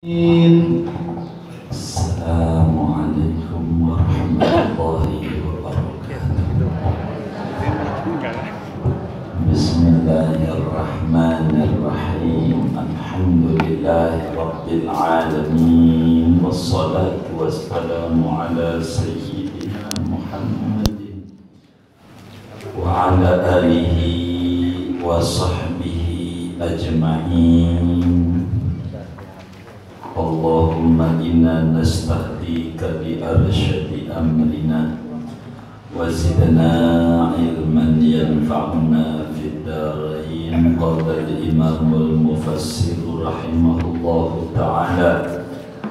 Assalamualaikum warahmatullahi wabarakatuh. Bismillahirrahmanirrahim. Alhamdulillahi rabbil alamin. Wassalatu wassalamu ala sayyidina Muhammadin wa ala alihi wa sahbihi ajma'in. Allahumma inna nastahdika bi arsyadi amrina wa zidna ilman yanfa'una fid darain. Qala al-imam al-mufassir rahimahullahu ta'ala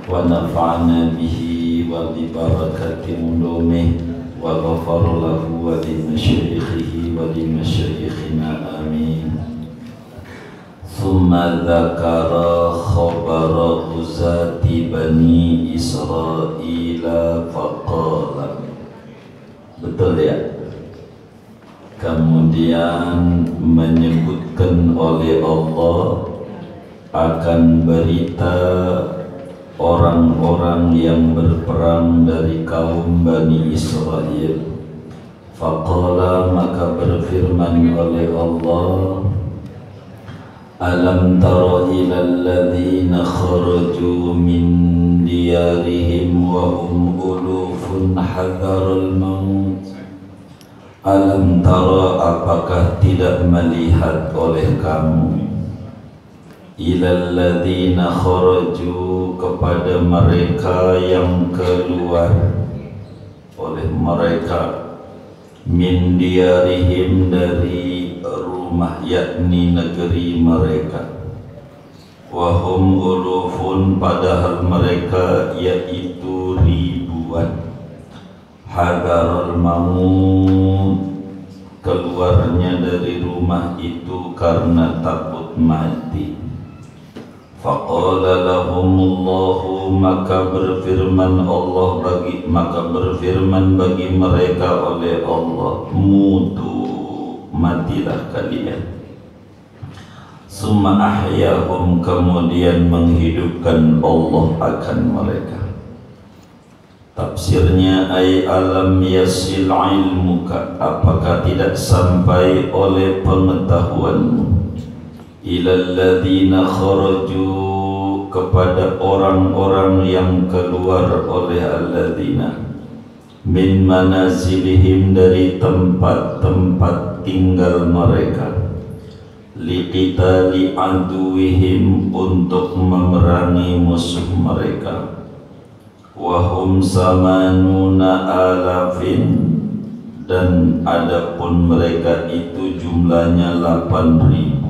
wa nafa'ana bihi wa bi barakati ulumihi wa ghafara lahu wa li masyayikhihi wa li masyayikhina amin. Thumma dzakara khabara uzati bani Israila faqala. Betul ya? Kemudian menyebutkan oleh Allah akan berita orang-orang yang berperang dari kaum Bani Israel. Faqala, maka berfirman oleh Allah, alam tara ilal ladzina kharaju min diyarihim wa hum ulufun hadaral maut. Alam tara, apakah tidak melihat oleh kamu, ilal ladzina kharaju, kepada mereka yang keluar oleh mereka, min diyarihim, dari rumah, yakni negeri mereka, wahum ulufun, padahal mereka yaitu ribuan, hadarul maut, keluarnya dari rumah itu karena takut mati. Faqala lahumullahu, maka berfirman bagi mereka oleh Allah, mutu, matilah kalian. Summa ahyahum, kemudian menghidupkan Allah akan mereka. Tafsirnya, ay alam yasil ilmuka, apakah tidak sampai oleh pengetahuanmu, ilal ladzina kharaju, kepada orang-orang yang keluar oleh alladzina, min manazilihim, dari tempat-tempat tinggal mereka, liqitali aduwihim, untuk memerangi musuh mereka, wahum samanuna alafin, dan adapun mereka itu jumlahnya 8.000,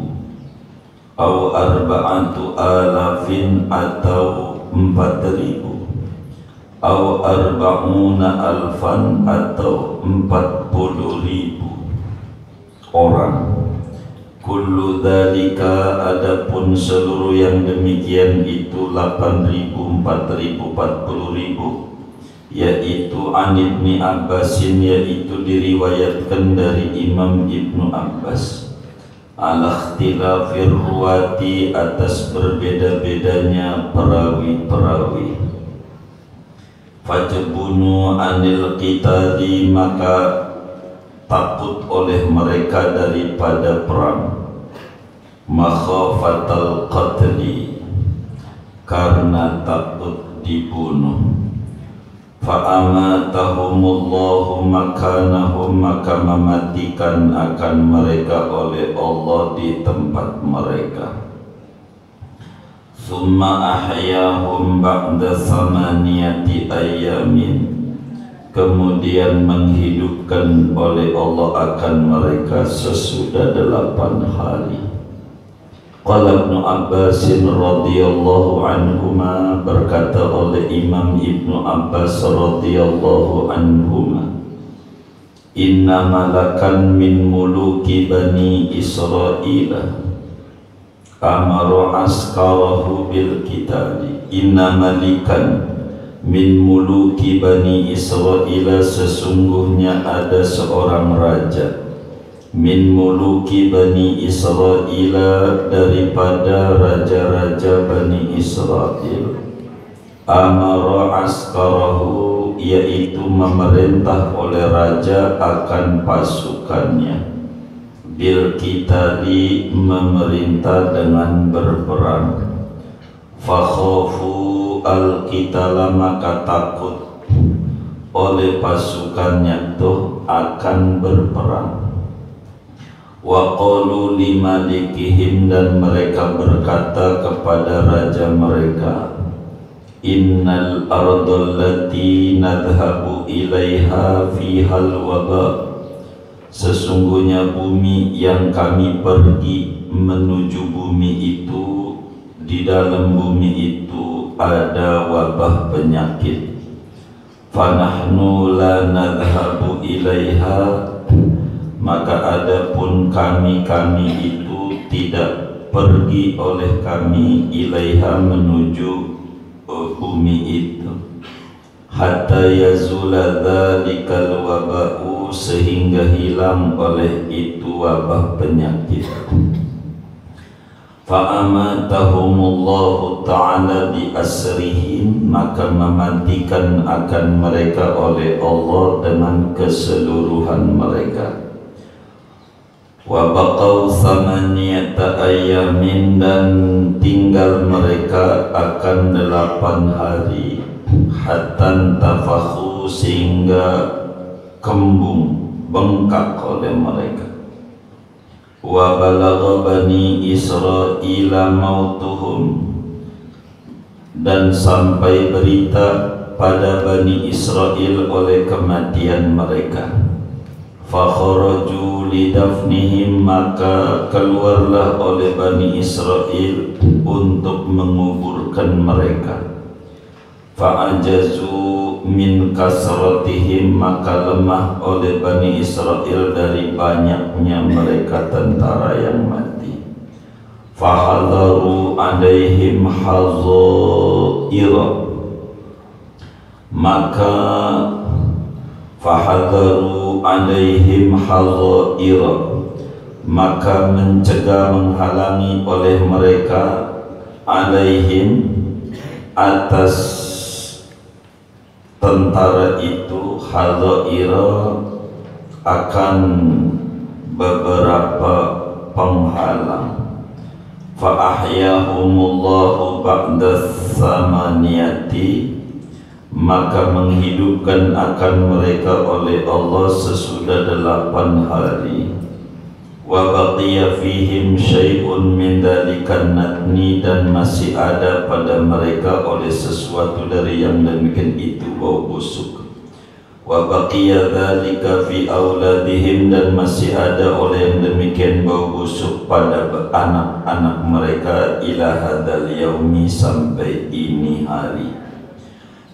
au arba'atu alafin, atau 4.000, au arba'una alfan, atau 40.000 orang. Kullu dzalika, adapun seluruh yang demikian itu 8.000, 4.000, 40.000, yaitu an Ibni Abbasin, yaitu diriwayatkan dari Imam Ibnu Abbas, ala ikhtilafir ruwati, atas berbeda-bedanya perawi-perawi. Fajbunu anil qitali, maka takut oleh mereka daripada perang, makhafatal qatli, karena takut dibunuh. Fa'amatahumullahu makanahum, maka mematikan akan mereka oleh Allah di tempat mereka. Summa ahyahum ba'da samaniyati ayamin, kemudian menghidupkan oleh Allah akan mereka sesudah 8 hari. Qala Ibnu Abbas radhiyallahu anhuma, berkata oleh Imam Ibnu Abbas radhiyallahu anhuma, inna malakan min muluki bani Israila amara askarahu bil qitali. Inna malikan min muluki bani Israila, sesungguhnya ada seorang raja min muluki Bani Israil, daripada raja-raja Bani Israel, amara askarahu, yaitu memerintah oleh raja akan pasukannya, bil qitali, memerintah dengan berperang, fakhafu al qitala, maka takut oleh pasukannya tuh akan berperang. Wa qalu limalikihim, dan mereka berkata kepada raja mereka, innal ardal lati nadhabu ilaiha fihal waba, sesungguhnya bumi yang kami pergi menuju bumi itu, di dalam bumi itu ada wabah penyakit. Fanahnu la nadhabu ilaiha, maka adapun kami itu tidak pergi oleh kami ilaiha, menuju bumi itu, hatta yazula dzalikal waba'u, sehingga hilang oleh itu wabah penyakit. Fa'amatahumullahu ta'ala bi asrihim, maka mematikan akan mereka oleh Allah dengan keseluruhan mereka. Wa baqaw thamaniyata ayyamin, dan tinggal mereka akan 8 hari, hatta tafakhu, sehingga kembung bengkak oleh mereka. Wa balagha Bani Israila mautuhum, dan sampai berita pada Bani Israel oleh kematian mereka. Fakharaju lidafnihim, maka keluarlah oleh Bani Israel untuk menguburkan mereka. Fa'ajazu min kasratihim, maka lemah oleh Bani Israel dari banyaknya mereka tentara yang mati. Fahadharu alaihim hazaira, maka fahadharu alaihim hazaira, maka mencegah, menghalangi oleh mereka, alaihim, atas tentara itu, hazaira, akan beberapa penghalang. Fa'ahyahumullahu ba'da tsamaniyati, maka menghidupkan akan mereka oleh Allah sesudah 8 hari. Wa baqiya fihim syai'un min dzalikan natni, dan masih ada pada mereka oleh sesuatu dari yang demikian itu bau busuk. Wa baqiya dzalika fi auladihim, dan masih ada oleh yang demikian bau busuk pada anak-anak mereka, ila hadzal yaumi, sampai ini hari.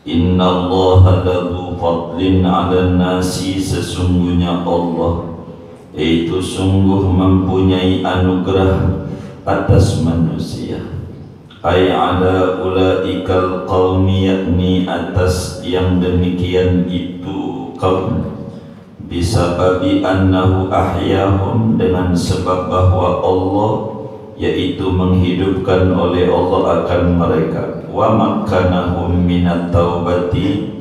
Innallaha ladzu fadlin 'alan nasi, sesungguhnya Allah itu sungguh mempunyai anugerah atas manusia. Ay ala ulaikal qaumi, yakni atas yang demikian itu kaum, bisababi annahu ahyahum, dengan sebab bahwa Allah yaitu menghidupkan oleh Allah akan mereka, wa makkanahum minat taubati,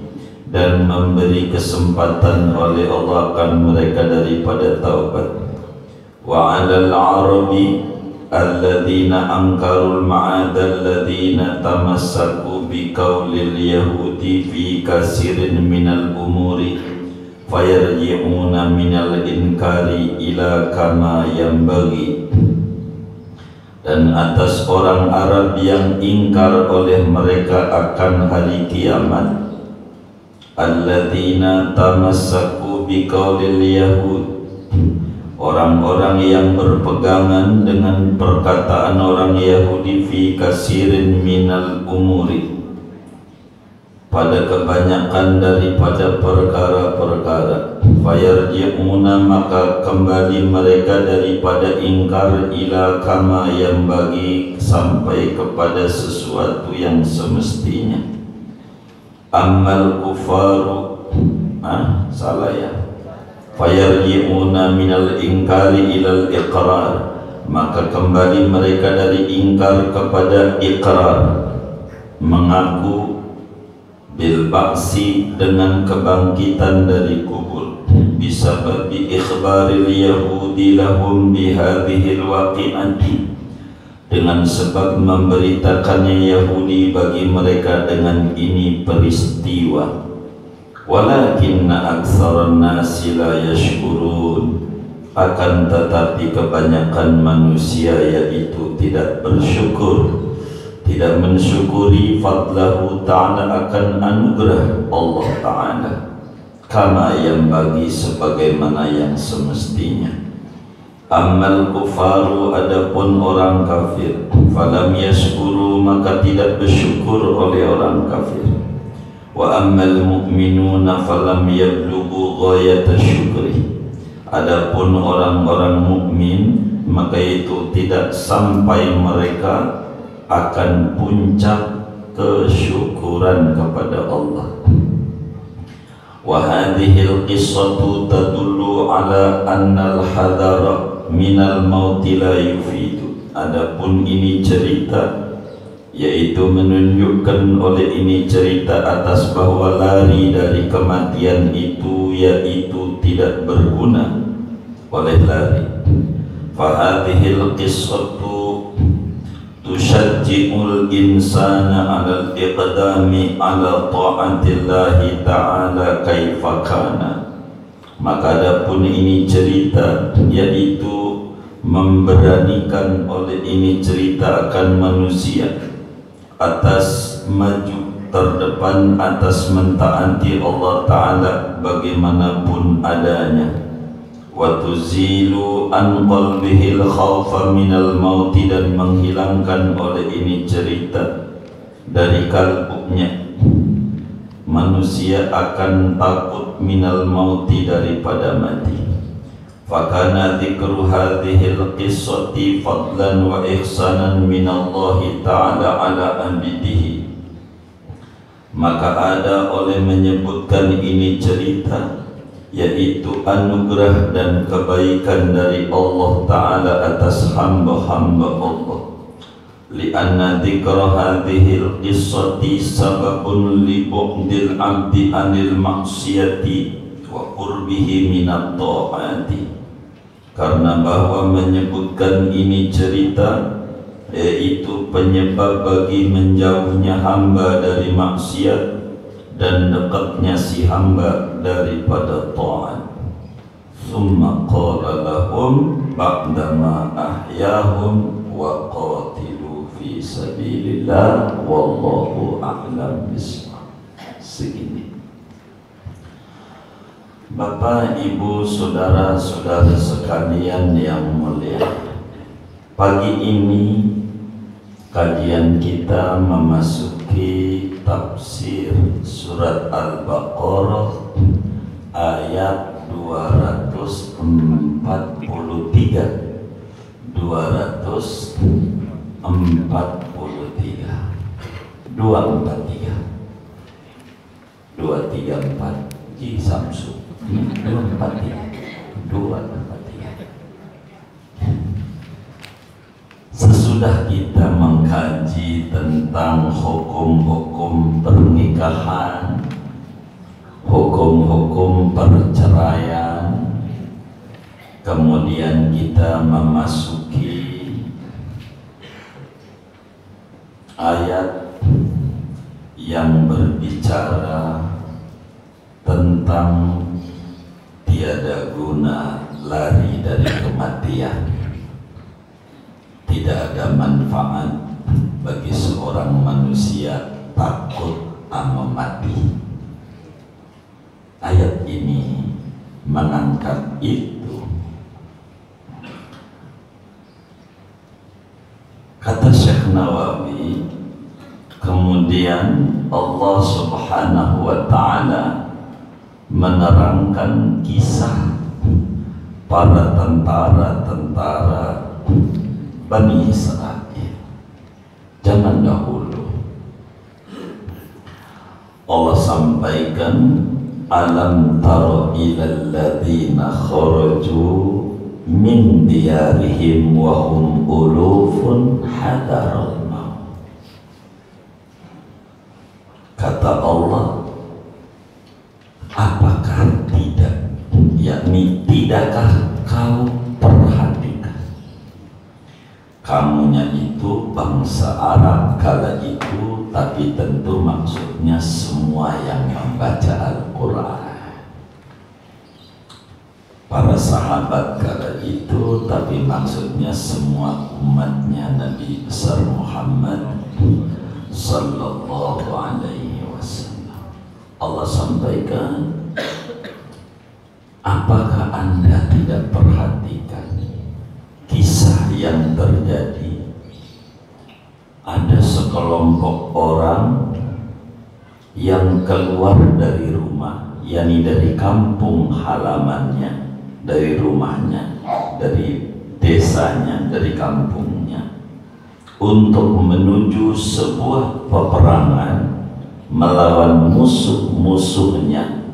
dan memberi kesempatan oleh Allah akan mereka daripada taubat. Wa 'alal 'arabi alladzina ankarul ma'adal ladzina tamassaku biqaulil yahudi fi kasirin minal umuri fayarji'una minal inkari ila kama yanbaghi. Dan atas orang Arab yang ingkar oleh mereka akan hari kiamat, alladzina tamassaku biqaulil yahud, orang-orang yang berpegangan dengan perkataan orang Yahudi, fi kasirin minal umuri, pada kebanyakan daripada perkara-perkara, fayarji'una, maka kembali mereka daripada ingkar, ila kama yang bagi, sampai kepada sesuatu yang semestinya. Ammal kufaru, salah ya, fayarji'una minal ingkari ilal iqrar, maka kembali mereka dari ingkar kepada iqrar, mengaku bil ba'si dengan kebangkitan dari kubur, bisababi ikhbaril yahudi lahum bihadhil waqi'ati, dengan sebab memberitakannya Yahudi bagi mereka dengan ini peristiwa. Walakinna aktsaran nasi la yashkurun, akan tetapi kebanyakan manusia yaitu tidak bersyukur, tidak mensyukuri fadlahu ta'ala, akan anugerah Allah ta'ala, kama yang bagi sebagaimana yang semestinya. Ammal kufaru, adapun orang kafir, falam yashkuru, maka tidak bersyukur oleh orang kafir. Wa ammal mu'minuna falam yablughu ghayata syukri, adapun orang-orang mukmin maka itu tidak sampai mereka akan puncak kesyukuran kepada Allah. Wa hadhil qissatu tadullu ala annal hadara minal mauti la yufidu, adapun ini cerita, yaitu menunjukkan oleh ini cerita atas bahwa lari dari kematian itu yaitu tidak berguna oleh lari. Fa hadhil qissatu tusyajji'ul insana 'alal iqdami 'ala ta'atillahi ta'ala kaifa kana, maka adapun ini cerita, yaitu memberanikan oleh ini cerita akan manusia atas maju terdepan atas mentaati Allah Ta'ala bagaimanapun adanya. Wa tuzilu an qalbihil khawfa minal mauti, dan menghilangkan oleh ini cerita dari kalbunya manusia akan takut minal mauti, daripada mati. Fakana dzikru hadhil qissati fadlan wa ihsanan minallahi ta'ala ala abidihi, maka ada oleh menyebutkan ini cerita, yaitu anugerah dan kebaikan dari Allah Ta'ala atas hamba-hamba Allah. Lianna dzikra hadhil qissati sababun li bu'dil 'abdi 'anil maksiyati wa qurbihi minat ta'ati, karena bahwa menyebutkan ini cerita yaitu penyebab bagi menjauhnya hamba dari maksiat dan dekatnya si hamba daripada ta'at. Summa qala lahum ba'dama ahyahum wa qatilu fi sabilillah wallahu a'lam bishawab. Segini. Bapak, Ibu, saudara-saudara sekalian yang mulia, pagi ini kajian kita memasuki tafsir surat Al-Baqarah ayat 243 234 Ji Samsu 243. Sesudah kita mengkaji tentang hukum-hukum pernikahan, hukum-hukum perceraian, kemudian kita memasuki ayat yang berbicara tentang tiada guna lari dari kematian. Tidak ada manfaat bagi seorang manusia takut ama mati. Ayat ini mengangkat itu. Kata Syekh Nawawi, kemudian Allah Subhanahu wa ta'ala menerangkan kisah para tentara-tentara Bani Israel zaman dahulu. Allah sampaikan alam tara ilal ladzina kharaju min diyarihim wa hum ulufun hadaral maut. Kata Allah, apakah tidak, yakni tidakkah kau perhatikan, kamunya itu bangsa Arab kala itu, tapi tentu maksudnya semua yang membaca Al-Quran, para sahabat kala itu, tapi maksudnya semua umatnya Nabi besar Muhammad sallallahu alaihi wasallam. Allah sampaikan, apakah Anda tidak perhatikan kisah yang terjadi? Ada sekelompok orang yang keluar dari rumah, yakni dari kampung halamannya, dari rumahnya, dari desanya, dari kampungnya, untuk menuju sebuah peperangan melawan musuh-musuhnya.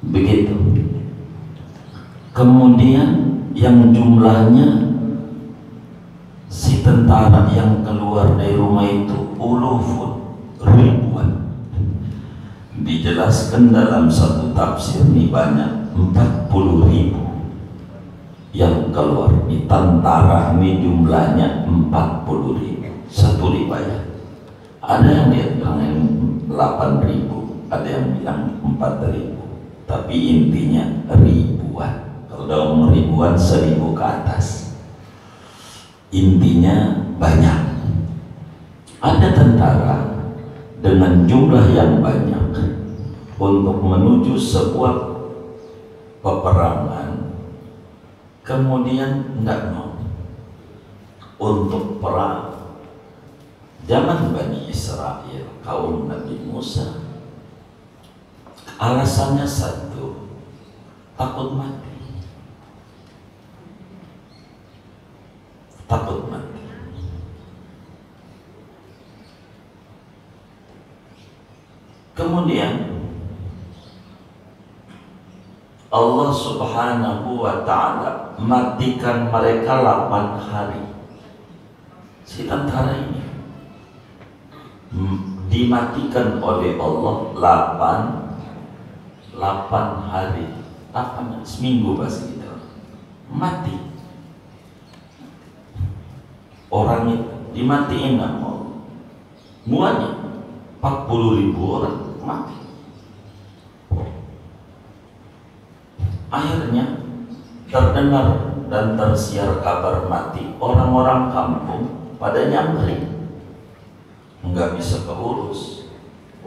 Begitu. Kemudian yang jumlahnya, si tentara yang keluar dari rumah itu ulufun, ribuan. Dijelaskan dalam satu tafsir ini banyak, 40.000 yang keluar. Di tentara ini jumlahnya 40.000. Satu riwayat, ada yang bilang 8.000, ada yang bilang 4.000, tapi intinya ribuan. Kalau dalam ribuan, 1.000 ke atas, intinya banyak. Ada tentara dengan jumlah yang banyak untuk menuju sebuah peperangan, kemudian tidak mau untuk perang. Zaman Bani Israel, kaum Nabi Musa, alasannya satu, takut mati. Takut mati. Kemudian Allah Subhanahu wa ta'ala matikan mereka 8 hari. Si tentara ini dimatikan oleh Allah 8 hari, 8 seminggu bahasa kita, mati. Orang itu dimatiin sama muanya, 40.000 orang mati. Akhirnya terdengar dan tersiar kabar mati, orang-orang kampung pada nyamperin, nggak bisa keurus.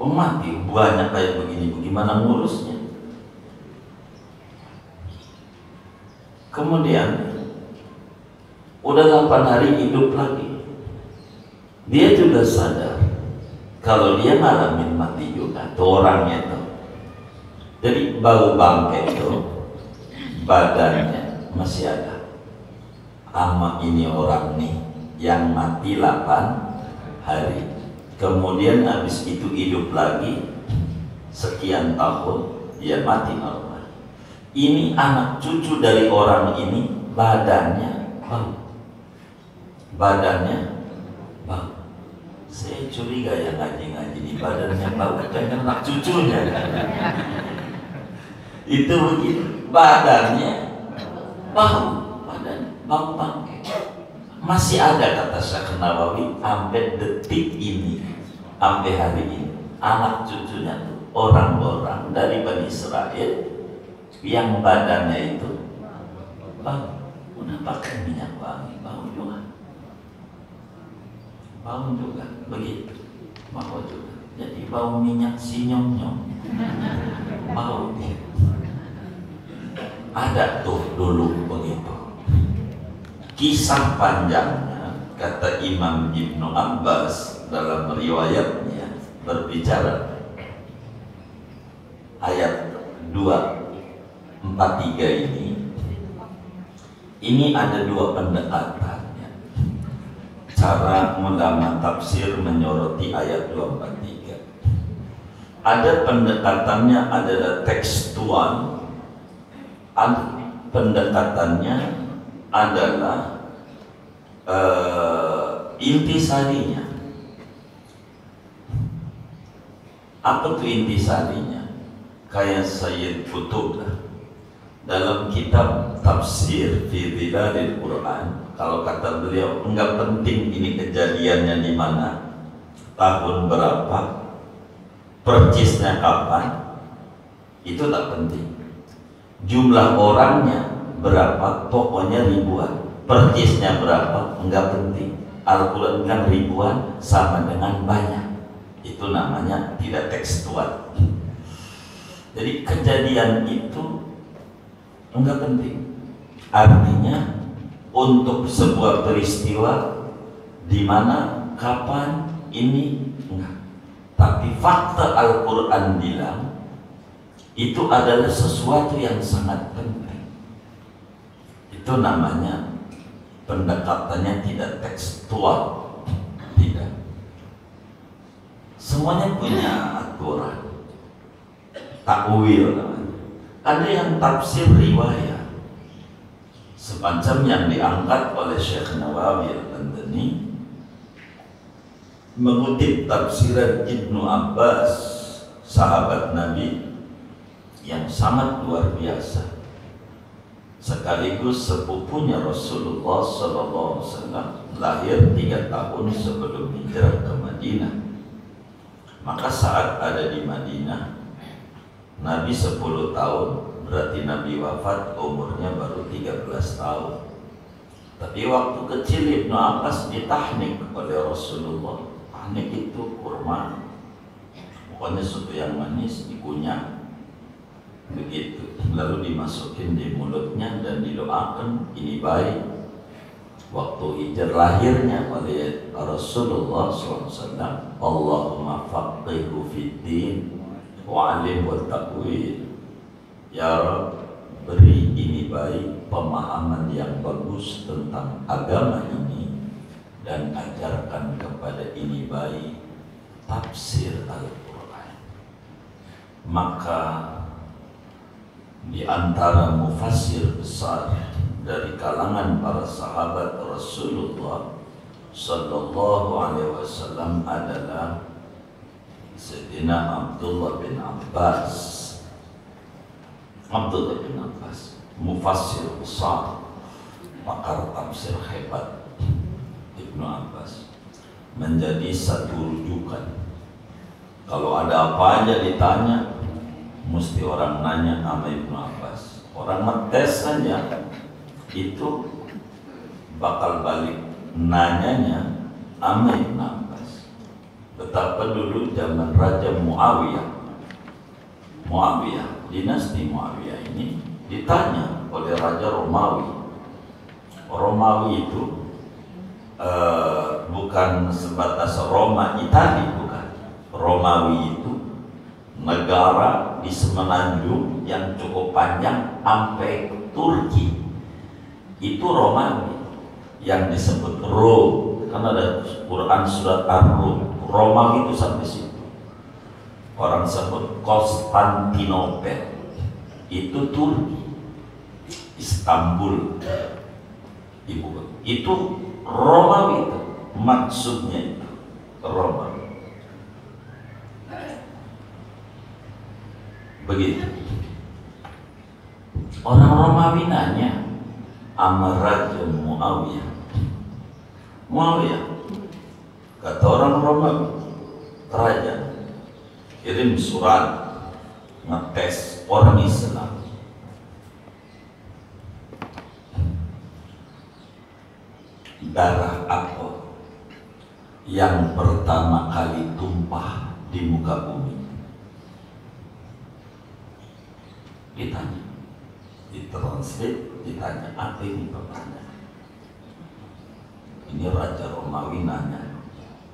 Oh, mati banyak kayak begini, bagaimana ngurusnya? Kemudian udah 8 hari hidup lagi, dia juga sadar kalau dia ngalamin mati juga tuh orangnya tuh. Jadi bau bangkai itu badannya masih ada. Ama ini orang nih yang mati 8 hari, kemudian habis itu hidup lagi sekian tahun, dia mati normal. Ini anak cucu dari orang ini, badannya bau. Saya curiga ya ngaji-ngaji di badannya bau, kan anak cucunya. Itu begitu, badannya bau bangkai. Masih ada, kata Syekh Nawawi, sampai detik ini, sampai hari ini, anak cucunya tuh orang-orang dari Bani Israel yang badannya itu bau. Udah pakai minyak wangi, bau juga, begitu, bau juga. Jadi bau minyak si nyong-nyong, bau dia. Ada tuh dulu begitu. Kisah panjangnya, kata Imam Ibnu Abbas dalam riwayatnya berbicara, ayat 243 ini ada 2 pendekatannya. Cara ulama tafsir menyoroti ayat 243. Ada pendekatannya adalah tekstual, ada pendekatannya adalah intisarinya. Apa tuh intisarinya? Kayak Sayyid Qutb dalam kitab tafsir fi Dhilalil Quran, kalau kata beliau enggak penting ini kejadiannya di mana, tahun berapa, percisnya kapan, itu tak penting. Jumlah orangnya berapa, pokoknya ribuan. Percisnya berapa, enggak penting. Al-Quran kan ribuan sama dengan banyak. Itu namanya tidak tekstual. Jadi kejadian itu enggak penting. Artinya untuk sebuah peristiwa di mana, kapan, ini enggak. Tapi fakta Al-Quran bilang itu adalah sesuatu yang sangat penting. Itu namanya pendekatannya tidak tekstual, tidak. Semuanya punya aturan. Takwil namanya. Ada yang tafsir riwayat, semacam yang diangkat oleh Syekh Nawawi Al-Bandani, mengutip tafsiran Ibnu Abbas, sahabat Nabi yang sangat luar biasa, sekaligus sepupunya Rasulullah SAW, lahir 3 tahun sebelum hijrah ke Madinah. Maka saat ada di Madinah, Nabi 10 tahun, berarti Nabi wafat umurnya baru 13 tahun. Tapi waktu kecil Ibnu Abbas ditahnik oleh Rasulullah. Tahnik itu kurma, pokoknya sesuatu yang manis, dikunyah begitu, lalu dimasukin di mulutnya dan didoakan ini baik. Waktu hijrah lahirnya oleh Rasulullah SAW, Allahumma faqihhu fiddin wa'alim wa ta'wil. Ya Rabb, beri ini baik, pemahaman yang bagus tentang agama ini, dan ajarkan kepada ini baik tafsir Al-Quran. Maka di antara mufassir besar dari kalangan para sahabat Rasulullah Sallallahu Alaihi Wasallam adalah Sayyidina Abdullah bin Abbas. Abdullah bin Abbas, mufassir besar, pakar tafsir hebat. Ibnu Abbas menjadi satu rujukan. Kalau ada apa aja ditanya, mesti orang nanya sama Ibnu Abbas. Orang ngetes saja itu bakal balik nanyanya sama Ibnu Abbas. Betapa dulu zaman Raja Muawiyah, dinasti Muawiyah ini ditanya oleh Raja Romawi. Romawi itu bukan sebatas Roma Italia, bukan. Romawi itu negara di semenanjung yang cukup panjang sampai Turki. Itu Romawi yang disebut Rom, kan ada Quran surat Ar-Rum. Romawi itu sampai situ. Orang sebut Konstantinopel, itu Turki. Istanbul ibu kota. Itu Romawi, itu maksudnya, itu Romawi. Begitu. Orang Romawi nanya sama Raja Muawiyah. Muawiyah, kata orang Romawi, kerajaan kirim surat ngetes orang Islam. Darah apa yang pertama kali tumpah di muka bumi? Ditanya, ditranslate, ditanya, apa ini pertanyaan? Ini Raja Romawi nanya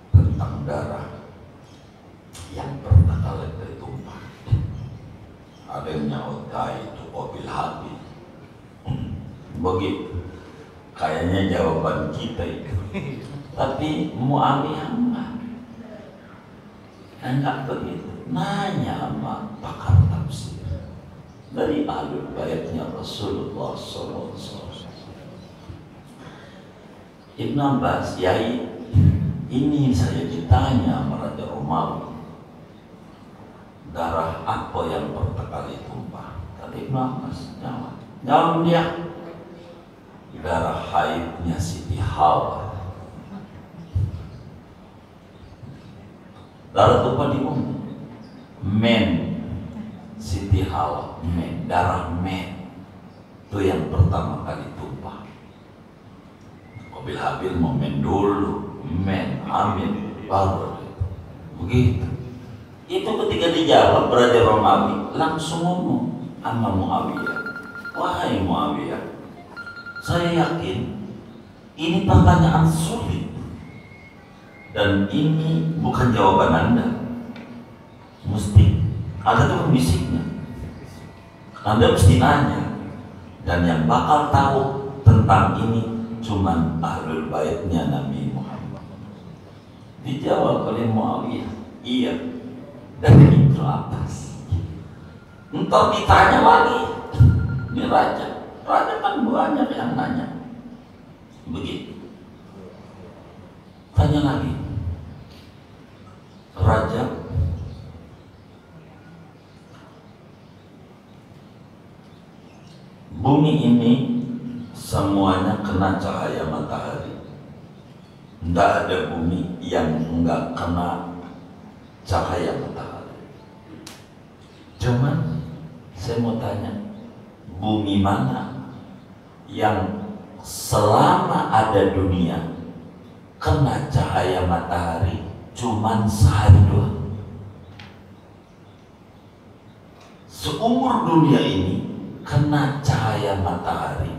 tentang darah yang pertama kali tumpah. Ada yang nyaut, itu mobil habis. Begitu. Kayaknya jawaban kita itu. Tapi Muawiyah enggak. Enggak begitu. Nanya sama pakar tafsir dari ahlul baitnya Rasulullah SAW. Ibn Abbas, Yai, ini saya ditanya sama Raja Romawi, darah apa yang pertama kali tumpah? Kata Ibn Abbas, jawab dia, darah haidnya Siti Hawa. Darah tumpah di mana? Men, Siti Hawa, men, darah men, itu yang pertama kali tumpah. Habil mau men dulu, men, amin, baru begitu. Itu ketika dijawab Raja Romawi langsung ngomong sama Muawiyah, wahai Muawiyah, saya yakin ini pertanyaan sulit dan ini bukan jawaban Anda. Mesti ada tukang bisiknya. Anda mesti nanya, dan yang bakal tahu tentang ini cuman ahlul baitnya Nabi Muhammad. Dijawab oleh Muawiyah, iya, dari Ibnu Abbas. Entar ditanya lagi, ini raja kan banyak yang nanya. Begitu. Tanya lagi, raja, bumi ini semuanya kena cahaya matahari. Tidak ada bumi yang enggak kena cahaya matahari. Cuman saya mau tanya, bumi mana yang selama ada dunia kena cahaya matahari cuman sehari doang? Seumur dunia ini kena cahaya matahari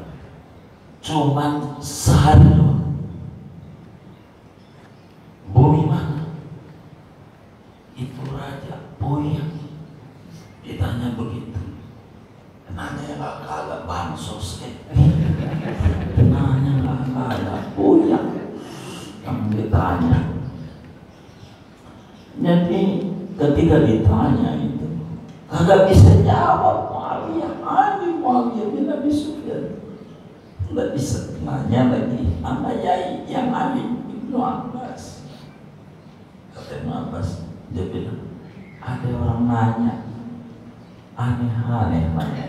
cuman sehari doang. Bumi mana? Itu raja puyeng. Ditanya begitu, nanya nggak kalah bansos, nanya nggak kalah puyeng. Yang ditanya, jadi ketika ditanya itu kagak bisa jawab. Muawiyah bin Abi Sufyan nggak bisa nanya lagi sama Yai yang alim Ibnu Abbas. Kata Ibnu Abbas, dia bilang, ada orang nanya aneh-aneh nanya.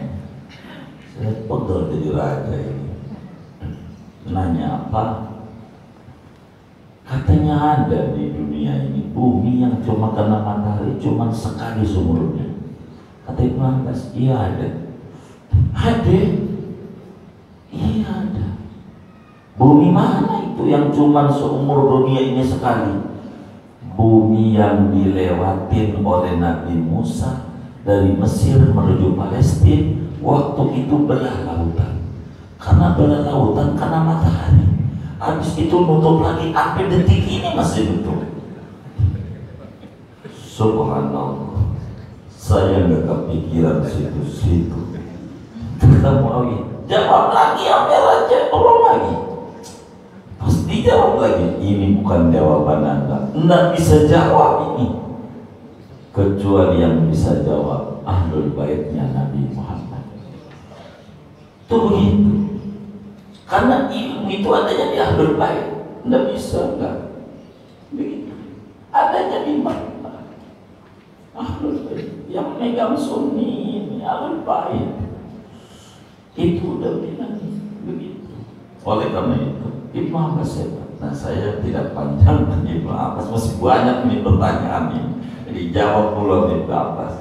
Saya pegel jadi raja ini. Nanya apa? Katanya ada di dunia ini bumi yang cuma kena matahari cuma sekali seumurnya. Kata Ibnu Abbas, iya ada. Ada? Iya ada. Bumi mana itu yang cuma seumur dunia ini sekali? Bumi yang dilewatin oleh Nabi Musa dari Mesir menuju Palestina, waktu itu belah lautan. Karena belah lautan karena matahari. Habis itu nutup lagi, sampai detik ini masih nutup. Subhanallah, saya nggak kepikiran situ-situ. Kata Muawiyah, jawab lagi apa raja, tolong lagi. Pas dijawab lagi, ini bukan jawaban Anda, nggak bisa jawab ini. Kecuali yang bisa jawab ahlul baitnya Nabi Muhammad. Itu begitu. Karena ilmu itu adanya di ahlul bait, nggak bisa enggak. Begitu. Adanya di mana? Ahlul bait yang megang sunni ini ahlul bait. Itu udah bilang begitu. Oleh karena itu Ibnu Abbas hebat. Nah, saya tidak panjang Ibnu Abbas, masih banyak nih pertanyaan ini. Jadi jawab dulu Ibnu Abbas.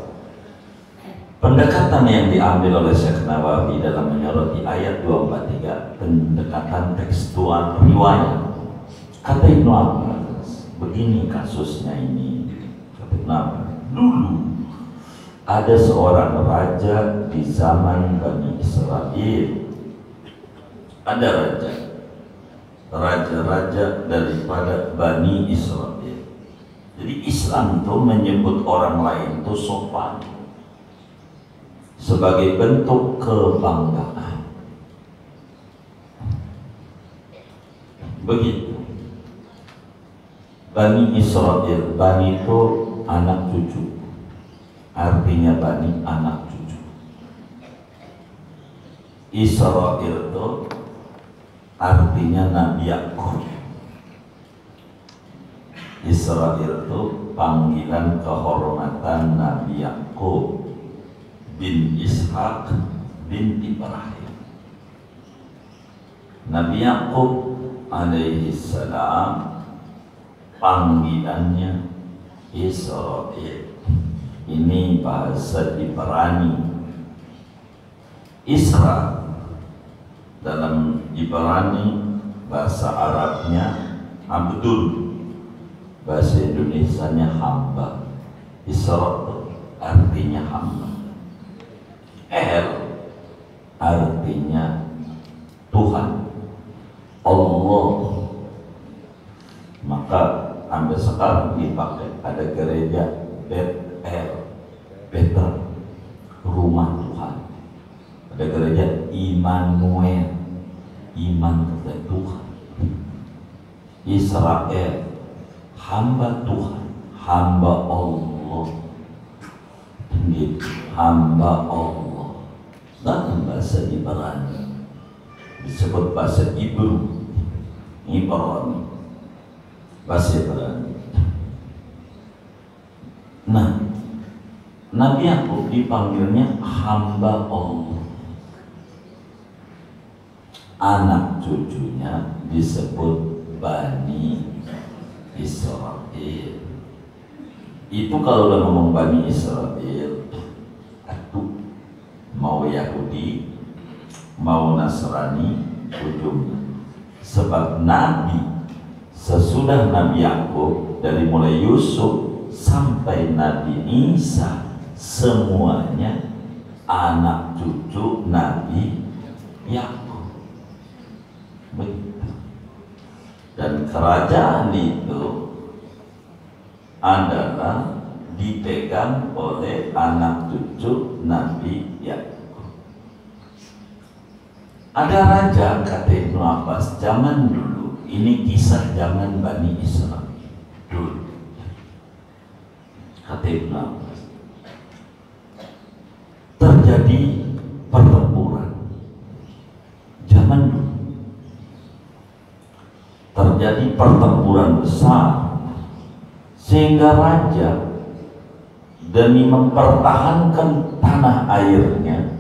Pendekatan yang diambil oleh Syekh Nawawi dalam menyoroti ayat 243, pendekatan tekstual riwayat. Kata Ibnu Abbas, begini kasusnya ini. Kata Ibnu Abbas, dulu ada seorang raja di zaman Bani Israel. Ada raja daripada Bani Israel. Jadi Islam itu menyebut orang lain itu sopan sebagai bentuk kebanggaan. Begitu. Bani Israel, Bani itu anak cucu. Artinya Bani, anak cucu. Israil itu artinya Nabi Yakub. Israil itu panggilan kehormatan Nabi Yakub bin Ishak bin Ibrahim. Nabi Yakub alaihi salam panggilannya Israil. Ini bahasa Ibrani. Isra dalam Ibrani bahasa Arabnya Abdul, bahasa Indonesianya hamba. Isra artinya hamba. El artinya Tuhan, Allah. Maka sampai sekarang dipakai, ada gereja Betel, Betel, rumah Tuhan. Ada gereja Immanuel, iman kepada Tuhan. Israel, hamba Tuhan, hamba Allah. Hamba Allah. Dalam bahasa Ibrani disebut bahasa Ibru, Ibrani, bahasa Ibrani. Nah, Nabi Yakub dipanggilnya hamba Allah. Anak cucunya disebut Bani Israel. Itu kalau udah ngomong Bani Israel, aduh, mau Yahudi, mau Nasrani, ujungnya. Sebab Nabi, sesudah Nabi Yakub, dari mulai Yusuf sampai Nabi Isa, semuanya anak cucu Nabi Yakub. Begitu. Dan kerajaan itu adalah dipegang oleh anak cucu Nabi Yakub. Ada raja, kata Ibnu Abbas, zaman dulu. Ini kisah zaman Bani Israel dulu. Kata Ibnu Abbas, terjadi pertempuran zaman dulu. Terjadi pertempuran besar sehingga raja demi mempertahankan tanah airnya,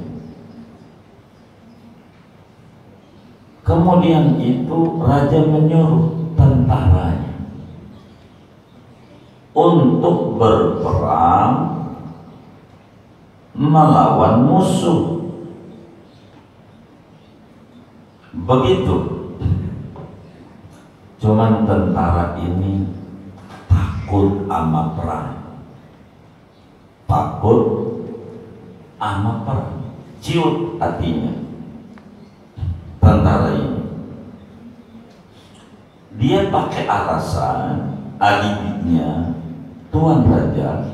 kemudian itu raja menyuruh tentaranya untuk berperang melawan musuh. Begitu. Cuman tentara ini takut sama perang. Takut sama perang. Ciut hatinya tentara ini. Dia pakai alasan alibinya, Tuan Raja,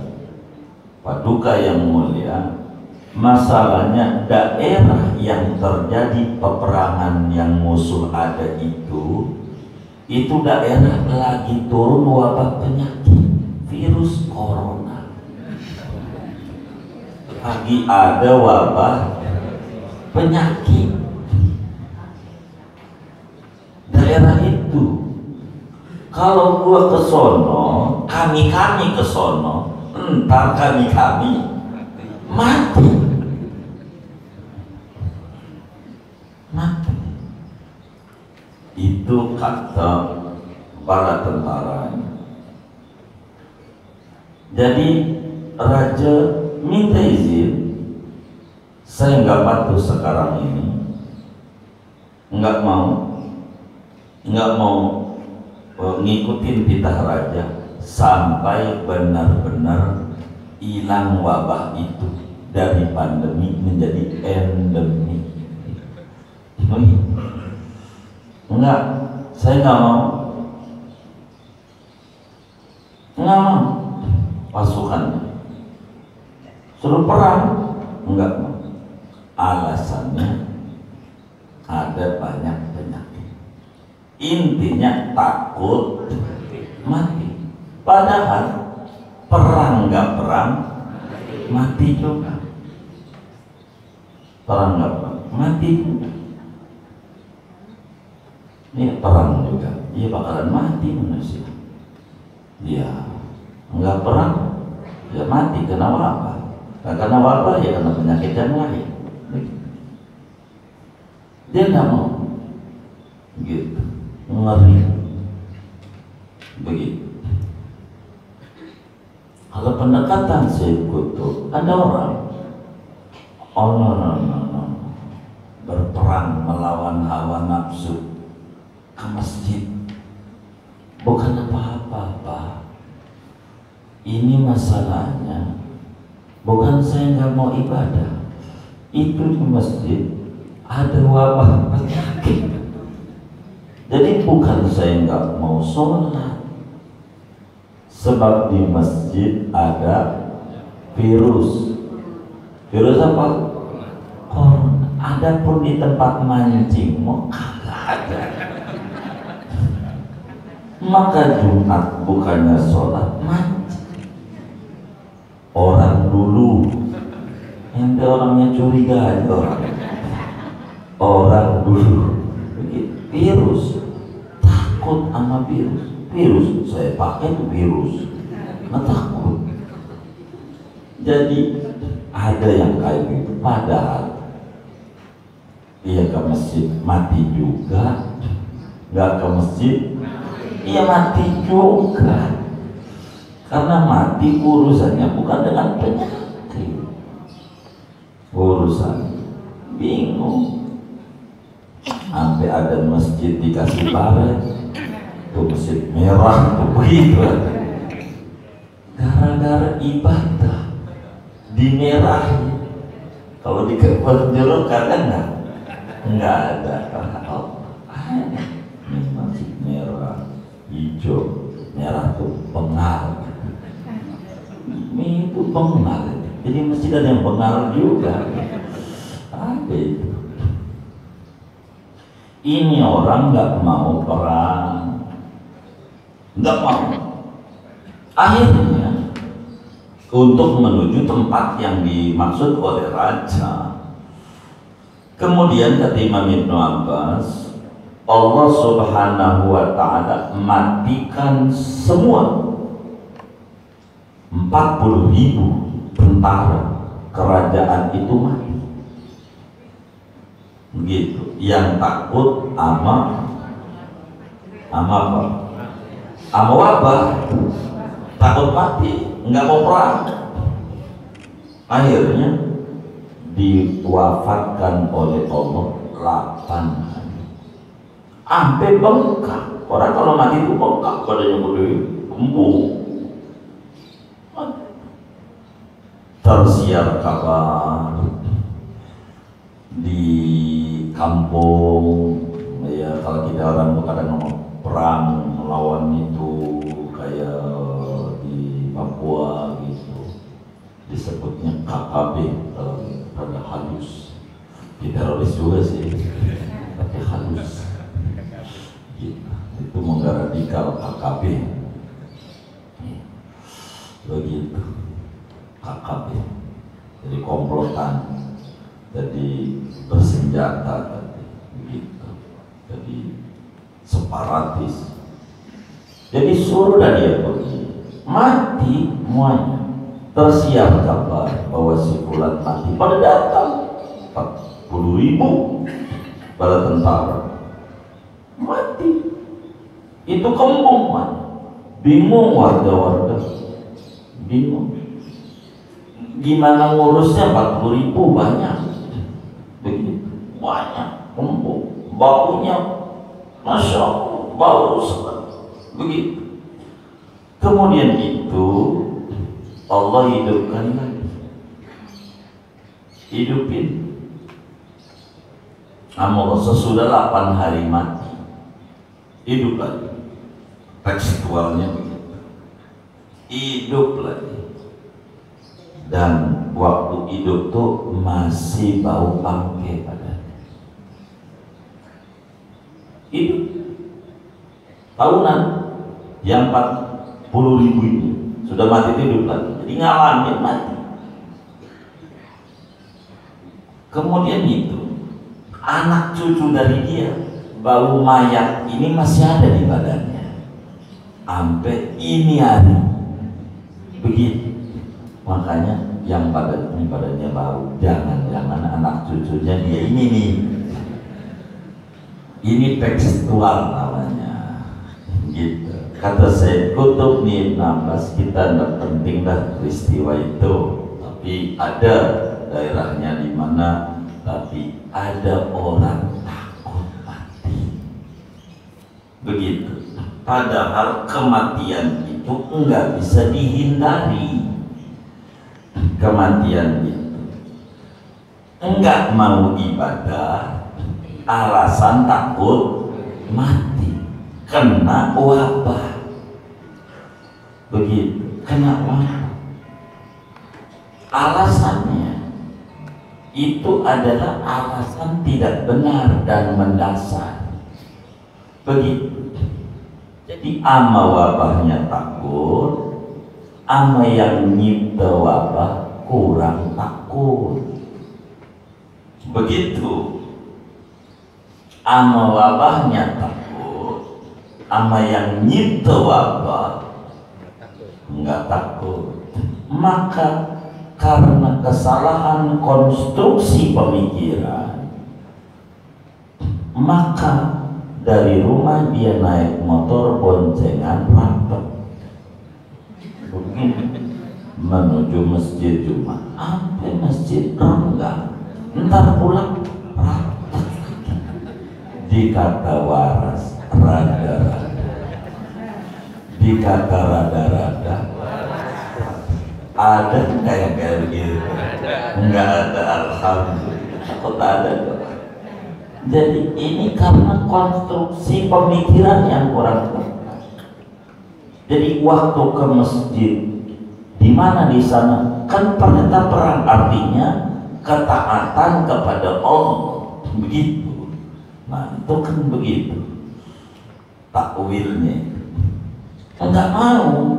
Paduka yang mulia, masalahnya daerah yang terjadi peperangan yang musuh ada itu daerah lagi turun wabah penyakit virus corona. Lagi ada wabah penyakit daerah itu. Kalau gua ke sono, kami ke sono, entar kami mati. Itu kata para tentara. Jadi raja minta izin, saya nggak patuh sekarang ini, nggak mau ngikutin titah raja sampai benar-benar hilang wabah itu dari pandemi menjadi endemi. Enggak, saya nggak mau pasukannya suruh perang, enggak mau. Alasannya ada banyak penyakit, intinya takut mati. Padahal Perang nggak perang, mati juga. Perang nggak perang, mati juga. Ini perang juga, dia bakalan mati manusia. Dia nggak perang, ya mati karena apa? Karena wabah ya karena penyakit yang lain. Dia nggak mau, gitu, ngeri, begitu. Kalau pendekatan Syekh Qutb, ada orang berperang melawan hawa nafsu ke masjid, bukan apa-apa, Pak. Ini masalahnya bukan saya nggak mau ibadah, itu di masjid ada wabah penyakit. Jadi bukan saya nggak mau sholat, sebab di masjid ada virus. Virus apa? Corona. Ada pun di tempat mancing, mau kagak ada. Maka Jumat bukannya sholat, mancing. Orang dulu, ente orangnya curiga aja orang. Orang dulu, virus, takut sama virus. Virus saya pakai itu virus, nggak takut. Jadi ada yang kayak gitu, padahal dia ke masjid mati juga, nggak ke masjid iya mati juga. Karena mati urusannya bukan dengan penyakit, urusan bingung. Sampai ada masjid dikasih baret, tuh masjid merah tuh begitu, gara-gara ibadah dimerahi. Kalau di kertas jeruk kadang nggak ada. Oh, ini masjid merah, hijau, merah tuh bengal. Ini itu bengal. Jadi masjid ada yang bengal juga. Ada itu. Ini orang nggak mau perang, nggak mau. Akhirnya untuk menuju tempat yang dimaksud oleh raja. Kemudian kata Imam Ibnu Abbas, Allah Subhanahu wa Ta'ala matikan semua 40.000 tentara kerajaan itu mati. Begitu. Yang takut ama apa? Ama wabah, takut mati, nggak mau perang. Akhirnya diwafatkan oleh Allah 8 hari. Sampai bengkak. Orang kalau mati itu bengkak, badannya gede, kembung. Tersiar kabar di kampung, ya kalau kita orang kadang ngomong perang melawan itu kayak di Papua gitu, disebutnya KKB, pada halus, di teroris juga sih, tapi halus gitu. Itu mengradikal KKB begitu, KKB jadi komplotan, jadi bersenjata tadi, begitu, jadi separatis. Jadi suruh dan dia pergi, mati semuanya. Tersiar kabar bahwa si fulan mati. Pada datang 40.000 bala tentara mati. Itu kembung mati. Bingung warga-warga, bingung. Gimana ngurusnya 40.000 banyak, begitu banyak kembung, baunya, masya Allah, bau sekali, begitu. Kemudian itu Allah hidupkan lagi, hidupin. Amal sesudah 8 hari mati, hidup lagi. Tekstualnya begitu, hidup lagi. Dan waktu hidup tuh masih bau bangkai badannya. Hidup tahunan yang 40.000 ini sudah mati itu hidup lagi, jadi ngalamin mati. Kemudian itu anak cucu dari dia, bau mayat ini masih ada di badannya sampai ini hari begitu. Makanya yang badannya bau, jangan-jangan anak cucunya dia ini nih. Ini tekstual namanya gitu. Kata Sayyid Qutb nih, Nambas, kita tidak penting dah peristiwa itu, tapi ada daerahnya di mana, tapi ada orang takut mati begitu. Padahal kematian itu enggak bisa dihindari. Kematian itu enggak mau ibadah, alasan takut mati, kena wabah begitu, kena wabah. Alasannya itu adalah alasan tidak benar dan mendasar begitu. Jadi ama wabahnya takut, ama yang nyipta wabah kurang takut begitu. Ama wabahnya takut, ama yang nyipta wabah enggak takut. Maka karena kesalahan konstruksi pemikiran, maka dari rumah dia naik motor boncengan rapet menuju masjid Jumat. Sampai masjid enggak, ntar pulang rapet. Dikata waras rada-rada, dikata rada-rada. Ada kayak begitu? Enggak ada, alhamdulillah. Kok ada? Jadi ini karena konstruksi pemikiran yang kurang tepat. Jadi waktu ke masjid, di mana di sana kan perintah perang, artinya ketaatan kepada Allah begitu. Nah itu kan begitu takwilnya. Enggak mau.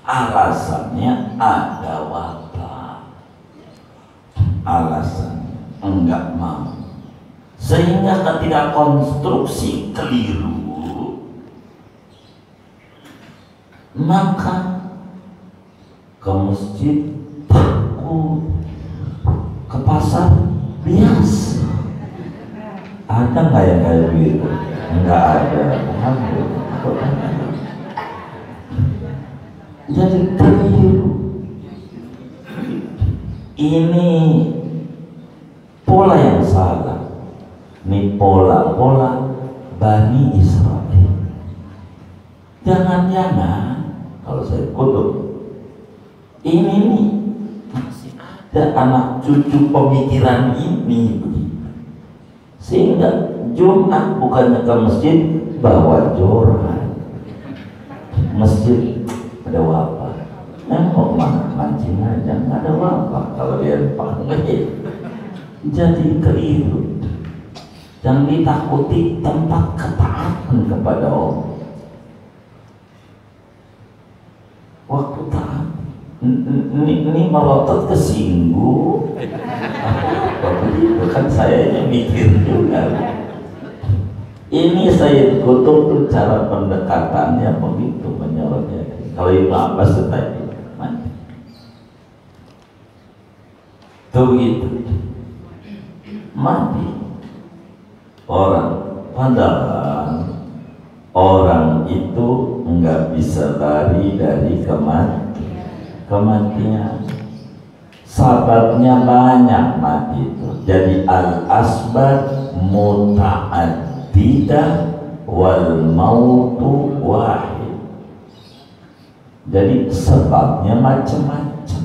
Alasannya ada wabah, alasannya enggak mau, sehingga ketika konstruksi keliru, maka ke masjid takut, ke pasar biasa. Ada nggak yang kayak begitu? Enggak ada. Alhamdulillah. Jadi keliru. Ini pola yang salah. Ini pola Bani Israel. Jangan-jangan kalau saya kutub ini nih masih ada anak cucu pemikiran ini, sehingga Jumat bukannya ke masjid bawa joran. Masjid ada wabah, mau mancing aja, nggak ada wabah kalau dia panggil. Jadi keliru. Jangan ditakuti tempat ketaatan kepada Allah. Waktu taat, ini melotot ke singgung. Begitu kan saya yang mikir juga. Ini Sayyid Qutb tuh cara pendekatannya begitu menyorotnya. Kalau Ibnu Abbas tadi mati. Tuh gitu. Mati. Orang, padahal orang itu enggak bisa lari dari kematian. Sababnya banyak mati itu. Jadi al-asbab muta'addidah wal mautu wahid. Jadi sebabnya macam-macam,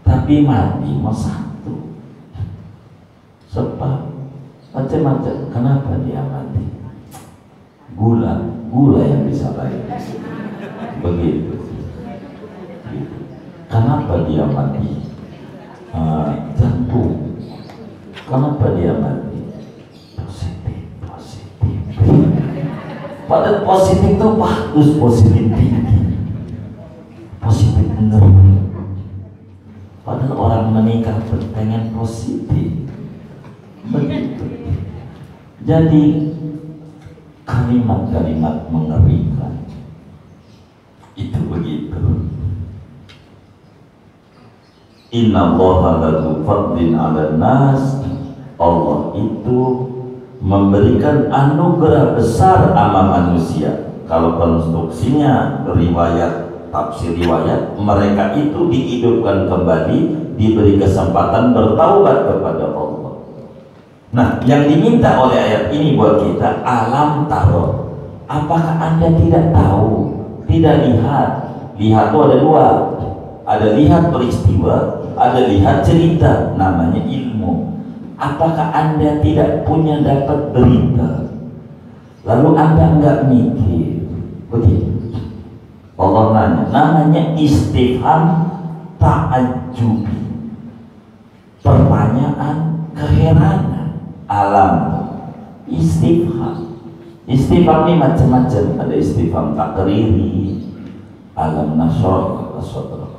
tapi mati mau satu. Sebab macam-macam. Kenapa dia mati? Gula yang bisa baik. Begitu. Kenapa dia mati? Jantung. Kenapa dia mati? Positif. Padahal positif itu bagus, positif tinggi, positif ngeri. Padahal orang menikah pengen positif, begitu. Jadi kalimat-kalimat mengerikan itu begitu. Inna Allaha ladu fadlin 'alan nas. Allah itu memberikan anugerah besar sama manusia. Kalau konstruksinya riwayat, tafsir riwayat, mereka itu dihidupkan kembali, diberi kesempatan bertaubat kepada Allah. Nah, yang diminta oleh ayat ini buat kita, alam taro. Apakah Anda tidak tahu, tidak lihat? Lihat itu ada dua. Ada lihat peristiwa, ada lihat cerita, namanya ilmu. Apakah Anda tidak punya dapat berita, lalu Anda enggak mikir? Begitu. Allah nanya, namanya istifham ta'ajjubi, pertanyaan keheranan, alam. Istifham ini macam-macam, ada istifham takriri, alam nasr,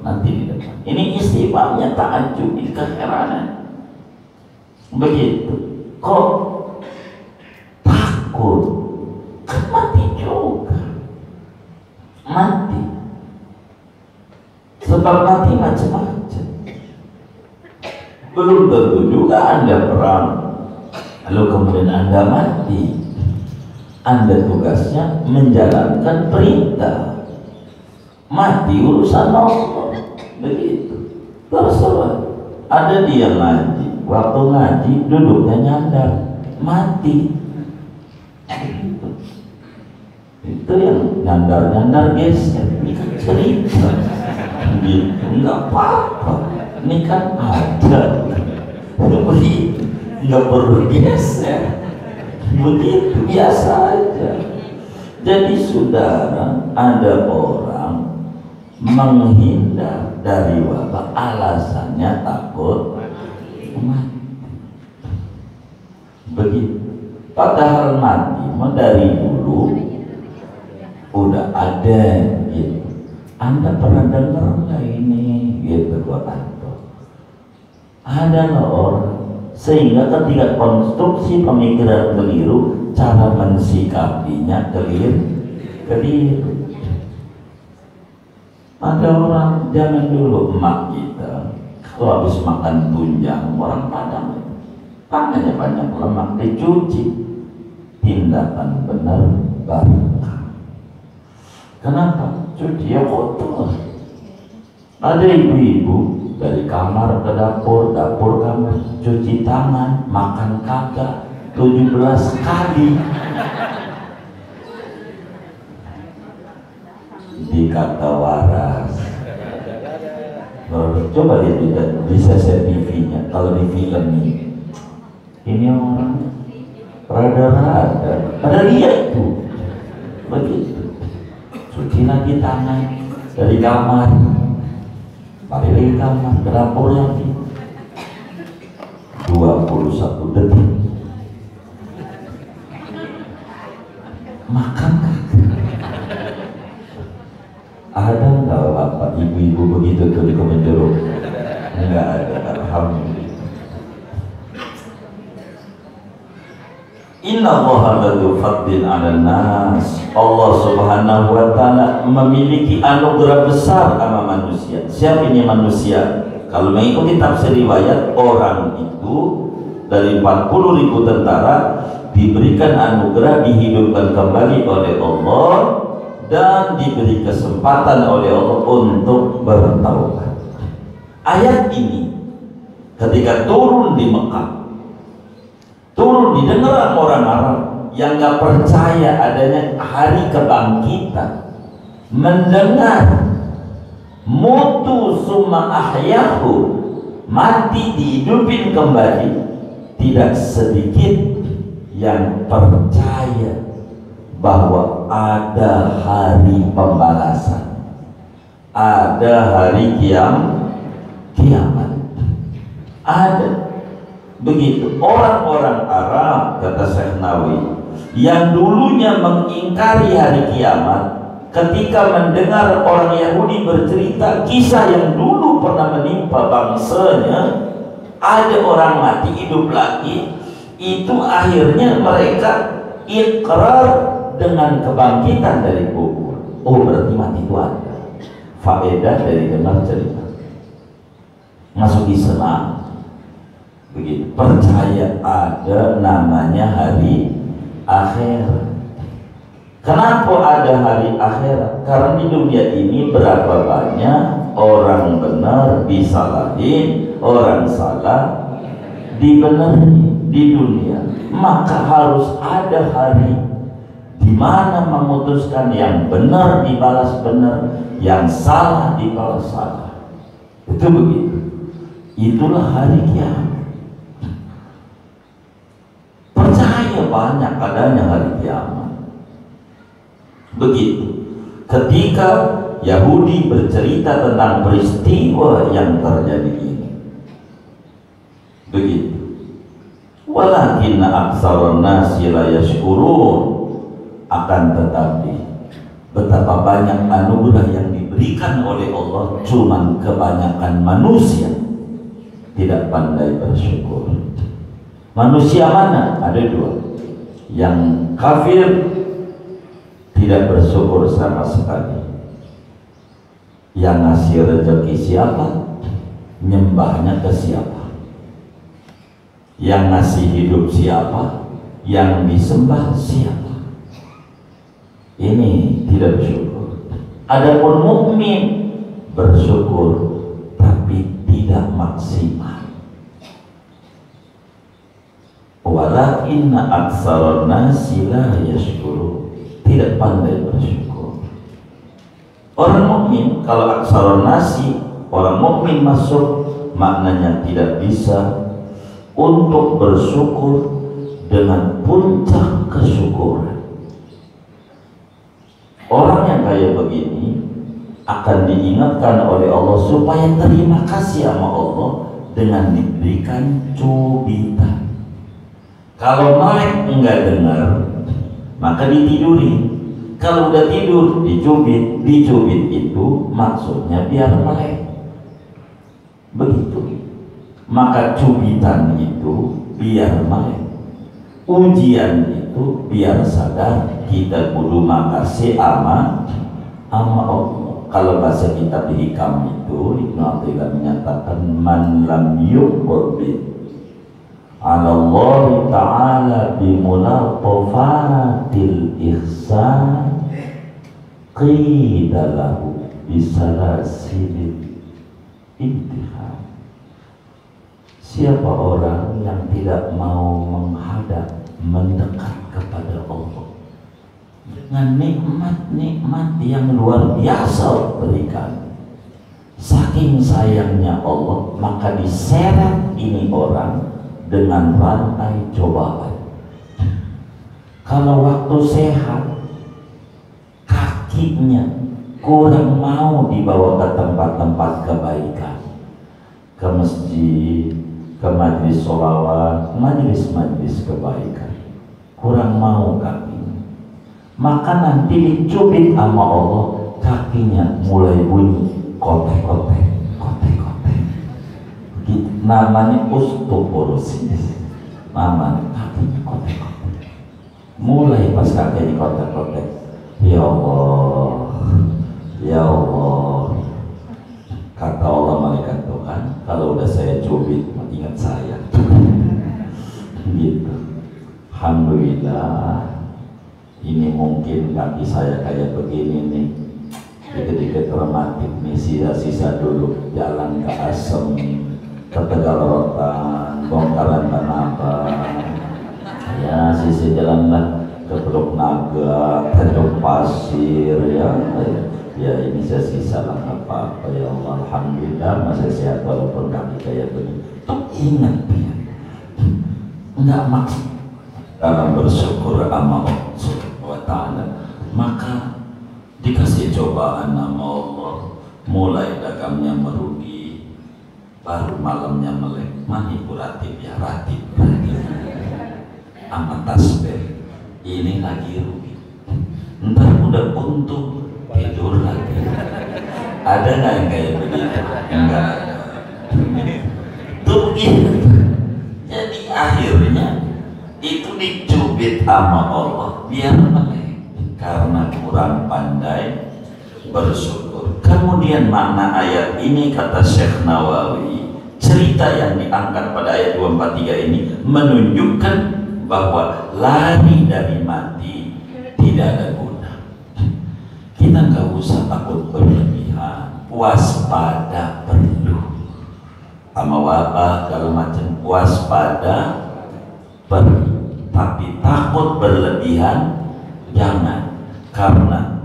nanti di depan. Ini istifhamnya ta'ajjubi, keheranan. Begitu. Kok takut? Kan mati juga. Mati. Sebab mati macam-macam. Belum tentu juga Anda perang, lalu kemudian Anda mati. Anda tugasnya menjalankan perintah. Mati urusan Allah. Begitu. Terserah. Ada dia ngaji, waktu ngaji duduknya nyandar, mati. Itu yang nyandar geser, ini kan cerita gitu, nggak apa-apa, ini kan ada, begitu, nggak perlu geser, begitu biasa aja. Jadi saudara, ada orang menghindar dari wabah, alasannya takut mati. Begitu. Padahal mati dari dulu udah ada gitu. Anda pernah dengar nggak ini gitu buat Anda? Ada loh orang, sehingga ketika konstruksi pemikiran keliru, cara mensikapinya keliru. Ada orang zaman dulu, emak kita kalau habis makan tunjang, orang Padang tangannya banyak lemak, dicuci. Tindakan benar barokah. Kenapa? Cuci ya kotor. Ada ibu-ibu dari kamar ke dapur, dapur kamar, cuci tangan, makan kagak 17 kali. Dikata waras. Coba lihat di CCTV-nya, kalau di film ini orang rada-rada, pada dia itu begitu. Cuci lagi tangan dari kamar, balik lagi kamar, ke dapur lagi 21 detik. Makan ada nggak bapak ibu-ibu begitu tuh di Kementerian? Nggak ada, alhamdulillah. Inna Allaha ladu fadlin 'alan nas. Allah Subhanahu wa ta'ala memiliki anugerah besar sama manusia. Siapa ini manusia? Kalau mengikuti tafsir riwayat, orang itu dari 40.000 tentara diberikan anugerah, dihidupkan kembali oleh Allah dan diberi kesempatan oleh Allah untuk bertaubat. Ayat ini ketika turun di Mekah, turun didengar orang Arab yang nggak percaya adanya hari kebangkitan, mendengar mutu summa ahyahu, mati dihidupin kembali, tidak sedikit yang percaya bahwa ada hari pembalasan, ada hari kiamat, ada. Begitu orang-orang Arab, kata Syekh Nawawi, yang dulunya mengingkari hari kiamat, ketika mendengar orang Yahudi bercerita kisah yang dulu pernah menimpa bangsanya, ada orang mati hidup lagi, itu akhirnya mereka ikrar dengan kebangkitan dari kubur. Oh, berarti mati itu ada faedah dari dengar cerita. Masuk Islam begitu, percaya ada namanya hari akhirat. Kenapa ada hari akhirat? Karena di dunia ini berapa banyak orang benar disalahin, orang salah dibenarin di dunia. Maka harus ada hari di mana memutuskan yang benar dibalas benar, yang salah dibalas salah. Itu begitu. Itulah hari kiamat. Percaya banyak adanya hari kiamat. Begitu. Ketika Yahudi bercerita tentang peristiwa yang terjadi ini, begitu. Walakinna aktsarun nasi la yashkurun. Akan tetapi betapa banyak anugerah yang diberikan oleh Allah, cuman kebanyakan manusia tidak pandai bersyukur. Manusia mana? Ada dua. Yang kafir tidak bersyukur sama sekali. Yang ngasih rezeki siapa? Nyembahnya ke siapa? Yang ngasih hidup siapa? Yang disembah siapa? Ini tidak bersyukur. Adapun mukmin bersyukur tapi tidak maksimal. Walakinna aktsarun nasi la yashkurun. Tidak pandai bersyukur. Orang mukmin, kalau aktsarun nasi, orang mukmin masuk, maknanya tidak bisa untuk bersyukur dengan puncak kesyukuran. Orang yang kayak begini akan diingatkan oleh Allah supaya terima kasih sama Allah dengan diberikan cubitan. Kalau melek enggak dengar, maka ditiduri. Kalau udah tidur dicubit, dicubit itu maksudnya biar melek. Begitu. Maka cubitan itu biar melek. Ujian itu biar sadar kita kudu makasih ama Allah. Kalau bahasa kitab Hikam itu Ibnu Athaillah menyatakan man lam yuqbil ala Allah ta'ala bimulaqafatil ihsan qila lahu bisalasil imtihan. Siapa orang yang tidak mau menghadap, mendekat kepada Allah dengan nikmat-nikmat yang luar biasa berikan, saking sayangnya Allah, maka diseret ini orang dengan rantai cobaan. Kalau waktu sehat, kakinya kurang mau dibawa ke tempat-tempat kebaikan, ke masjid, ke majlis sholawat, majlis-majlis kebaikan, kurang mau kakinya. Maka nanti dicubit sama Allah, kakinya mulai bunyi kotek-kotek, kotek-kotek. Begitu, namanya osteoporosis. Namanya kakinya kotek-kotek. Mulai pas kakinya kotek-kotek, ya Allah, ya Allah. Kata Allah malaikat Tuhan, kalau udah saya cubit, ingat saya. Gitu. Alhamdulillah. Ini mungkin kaki saya kayak begini nih, dikit-dikit rematik nih, sisa-sisa dulu jalan ke Asem, ke Tegal Rotan, bongkaran Tanah Abang, ya sisi jalan lah ke Teluk Naga, Tanjung Pasir, ya ini saya sisa lah apa-apa. Ya Allah, alhamdulillah masih sehat walaupun kaki kayak begini. Ingat ya, enggak maksud dalam bersyukur sama Allah Subhanahu wa ta'ala, maka dikasih cobaan sama Allah, mulai dagangnya merugi, baru malamnya melek, manipulatif ya, ratib, amat tasbih, ini lagi rugi, ntar udah untung tidur lagi. Ada nggak yang kayak begitu? Enggak ada. Itu begitu. Jadi akhirnya itu dicubit sama Allah biar melek karena kurang pandai bersyukur. Kemudian makna ayat ini kata Syekh Nawawi, cerita yang diangkat pada ayat 243 ini menunjukkan bahwa lari dari mati tidak ada guna. Kita nggak usah takut berlebihan, waspada perlu. Sama wabah kalau macam waspada perlu, tapi takut berlebihan jangan, karena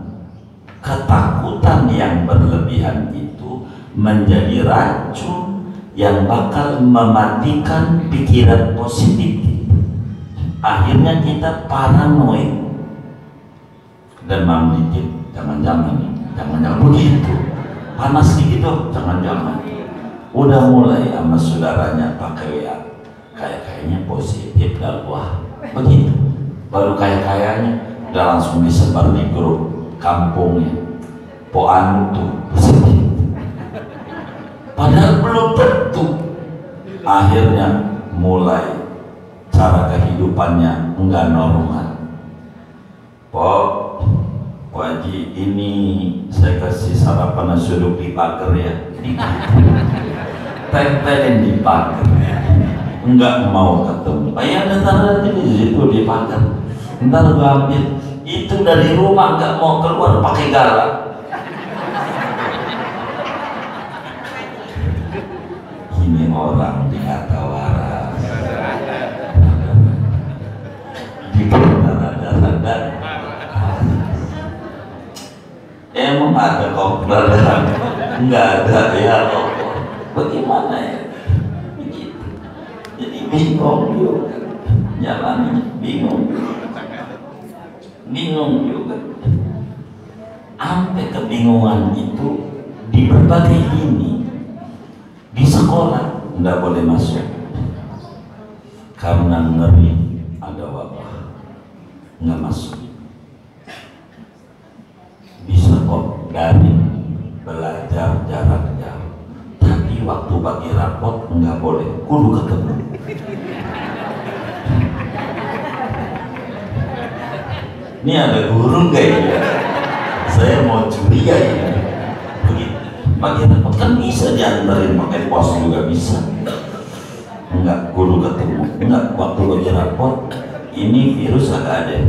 ketakutan yang berlebihan itu menjadi racun yang bakal mematikan pikiran positif kita. Akhirnya kita paranoid, demam dikit jangan-jangan begitu, panas dikit tuh jangan-jangan, udah mulai sama saudaranya pakai WA, kayaknya positif dah, wah begitu, baru kayaknya udah langsung disebar di grup kampungnya, poan tuh positif, padahal belum tentu. Akhirnya mulai cara kehidupannya enggak normal. Pak Haji, ini saya kasih sarapan nasi uduk di pagar ya, tempelin di pagar, enggak mau ketemu. Ya ada taruh di situ di pagar, ntar gua ambil. Itu dari rumah enggak mau keluar pakai galak. Ini orang dikata waras, rada-rada. Emang ada kok brother? Enggak ada ya Allah. Bagaimana ya? Begitu. Jadi bingung juga. Jalannya bingung juga. Sampai kebingungan itu di berbagai lini. Di sekolah enggak boleh masuk karena ngeri ada wabah, enggak masuk. Bisa kok dari belajar jarak jauh, tapi waktu bagi rapot nggak boleh, kudu ketemu. Ini ada guru kayaknya, saya mau curi ya ini. Begitu bagi rapot kan bisa diantarin pakai pos juga bisa. Enggak, kudu ketemu. Enggak, waktu bagi rapot ini virus agak ada.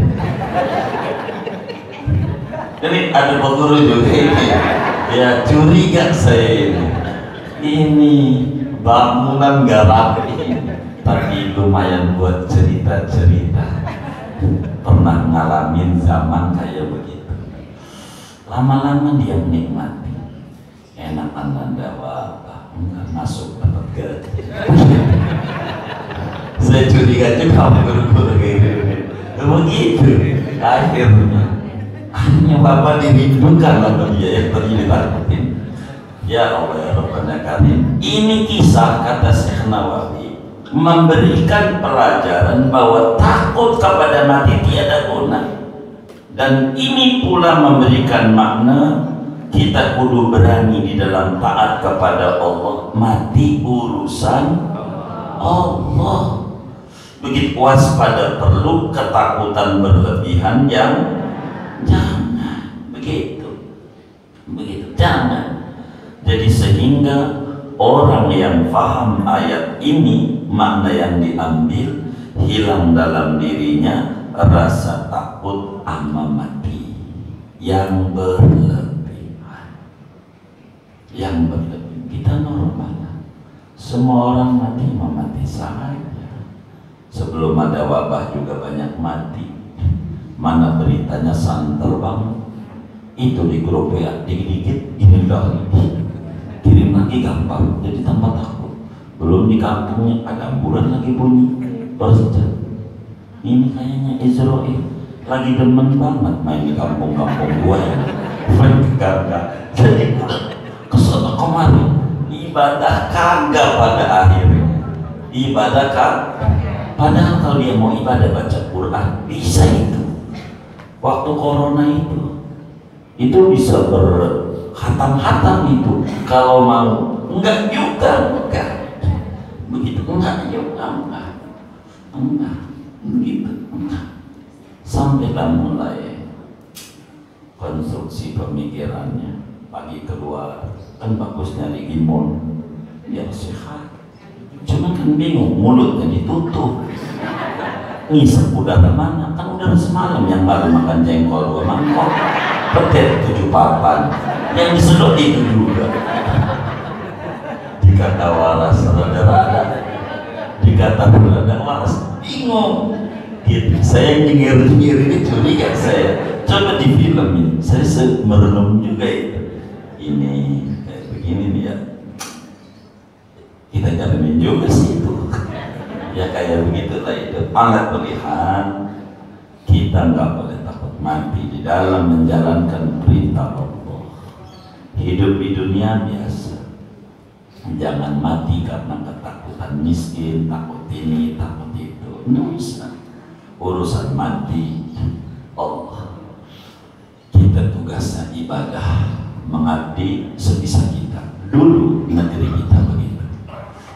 Jadi ada guru juga ini, ya curiga saya ini bangunan gak rapi, tapi lumayan buat cerita-cerita. Pernah ngalamin zaman kayak begitu. Lama-lama dia menikmati, enakan anda wabah, enggak masuk dapat gaji. Saya curiga juga guru-guru kayak gitu. Begitu akhirnya Bapak dirindukan sama dia yang tadi ditakutin. Ya Allah ya Rabbana Karim. Ini kisah kata Syekh Nawawi memberikan pelajaran bahwa takut kepada mati tiada guna, dan ini pula memberikan makna kita kudu berani di dalam taat kepada Allah. Mati urusan Allah. Begitu waspada perlu, ketakutan berlebihan yang jangan begitu jangan. Jadi sehingga orang yang paham ayat ini, makna yang diambil, hilang dalam dirinya rasa takut ama mati yang berlebihan. Kita normal, semua orang mati saja. Sebelum ada wabah juga banyak mati. Mana beritanya santer banget itu di grup ya, dikit-dikit ini udah kirim lagi gampang, jadi tambah takut. Belum di kampungnya ada ambulan lagi bunyi bersejar. Ini kayaknya Israel lagi demen banget main di kampung-kampung gua ya. Kagak, jadi kesana kemari ibadah kagak pada akhirnya. Ibadah kagak. Padahal kalau dia mau ibadah baca Quran bisa itu. waktu corona itu bisa berhatam-hatam itu kalau mau. Enggak juga, enggak begitu, enggak juga, enggak begitu, enggak. Sampailah mulai konstruksi pemikirannya. Pagi keluar kan bagus nyari imun yang sehat, cuma kan bingung mulutnya ditutup, ngisep udara mana, kan udara semalam yang baru makan jengkol 2 mangkok, pedet 7 papan, yang disedot itu juga. Dikata waras rada-rada, dikata rada waras bingung gitu. Saya nyengir-nyengir ini curiga, saya coba di film ini, saya merenung juga itu. Ini kayak begini nih ya, kita jalanin juga sih itu ya, kayak begitulah itu. Alat pilihan kita nggak boleh takut mati di dalam menjalankan perintah Allah. Hidup di dunia biasa, jangan mati karena ketakutan miskin, takut ini, takut itu. Nggak usah. Urusan mati Allah. Kita tugasnya ibadah, mengabdi sebisa kita. Dulu negeri kita begitu.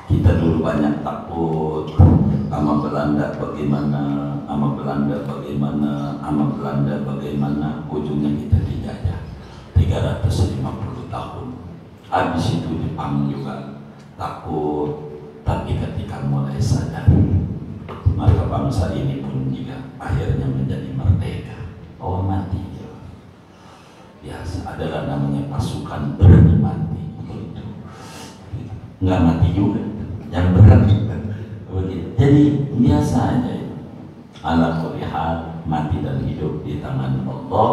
Kita dulu banyak takut sama Belanda bagaimana, sama Belanda bagaimana, sama Belanda bagaimana. Ujungnya kita dijajah 350 tahun. Habis itu Jepang juga takut, tapi ketika mulai sadar, maka bangsa ini pun juga akhirnya menjadi merdeka. Oh, mati biasa, adalah namanya pasukan berani mati. Begitu. Nggak mati juga, yang berani begitu. Jadi biasa aja itu. Ala kulli hal, mati dan hidup di tangan Allah,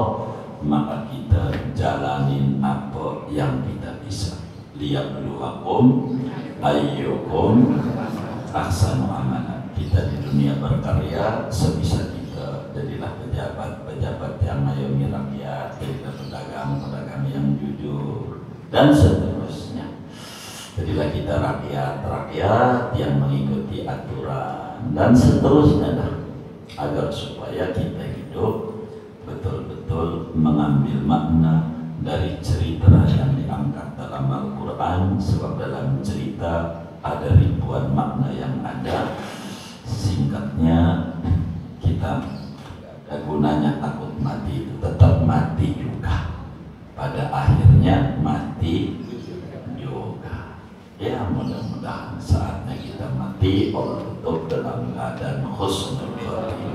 maka kita jalanin apa yang kita bisa. Liyabluwakum ayyukum ahsanu amalan. Kita di dunia berkarya sebisa kita. Jadilah pejabat yang mengayomi rakyat, jadilah pedagang yang jujur, dan seterusnya. Jadilah kita rakyat yang mengikuti aturan, dan seterusnya dah, agar supaya kita hidup betul-betul mengambil makna dari cerita yang diangkat dalam Al-Quran. Sebab dalam cerita ada ribuan makna yang ada. Singkatnya, kita gunanya takut mati itu tetap mati juga, pada akhirnya mati juga. Ya, mudah-mudahan saatnya kita mati Allah tutup dalam keadaan husnul khotimah.